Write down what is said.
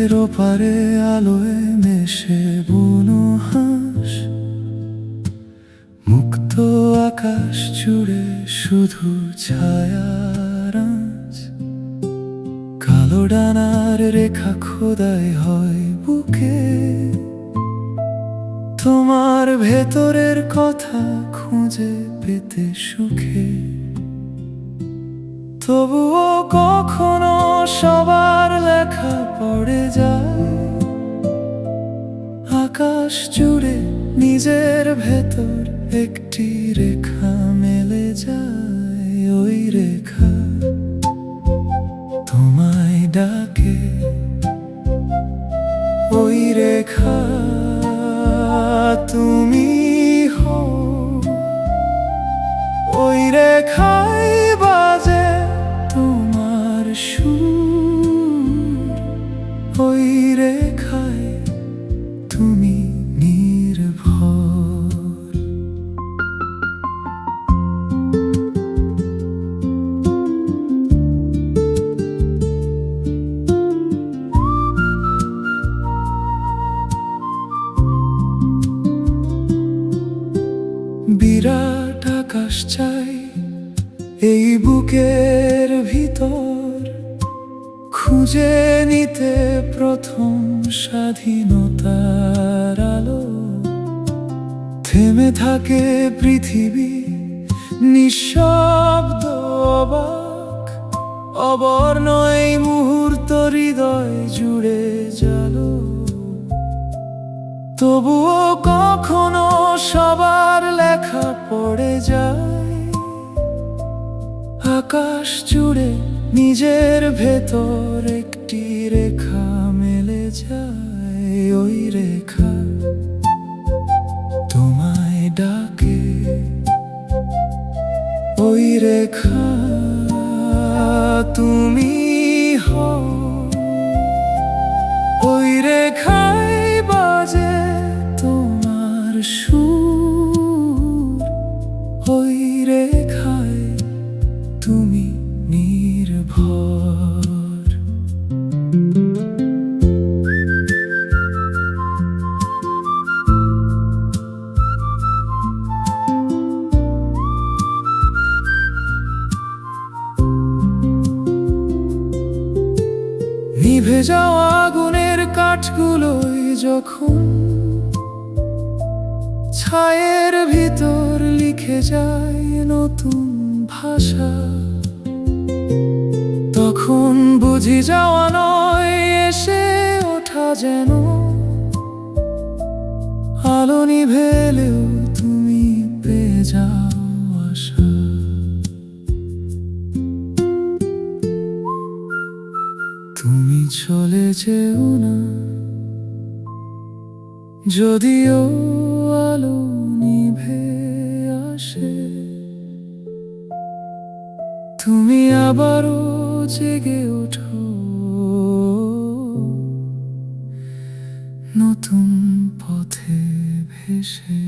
আকাশের ওপারে আলোয় মেশে বুনো হাঁস, মুক্ত আকাশ জুড়ে শুধু ছায়ার আঁচ। কালো ডানার রেখা খোদাই হয় বুকে, তোমার ভেতরের কথা খুঁজে পেতে সুখে। তবুও কখনো সবার লেখা পড়ে যায়, আকাশ জুড়ে নিজের ভেতর একটি রেখা মেলে যায়। ওই রেখা তোমায় ডাকে, ওই রেখা তুমি হও। ওই রেখায় বাজে তোমার সুর, ওই রেখায় তুমি নির্ভর। বিরাট আকাশ চাই এই বুকের ভিতর, খুঁজে নিতে প্রথম স্বাধীনতার আলো। থেমে থাকে পৃথিবী নিঃশব্দ অবাক, অবর্ণ এই মুহূর্ত হৃদয় জুড়ে জালো। তবুও কখনো সবার লেখা পড়ে যায়, আকাশ জুড়ে নিজের ভেতর একটি রেখা মেলে যায়। ওই রেখা তোমায় ডাকে, ওই রেখা তুমি হও। ওই রেখায় বাজে তোমার সুর, ওই রেখায় তুমি নির্ভর। নিভে যাওয়া আগুনের কাঠগুলোই যখন ছায়ের ভিতর লিখে যায় নতুন ভাষা, তখন বুঝি যাওয়া নয় এসে ওঠা যেন। আলো নিভেলেও তুমি পেয়ে যাও আশা। তুমি চলে যেও না, যদিও আলো নিভে আসে। তুমি আবারও জেগে ওঠো নতুন পথে ভেসে।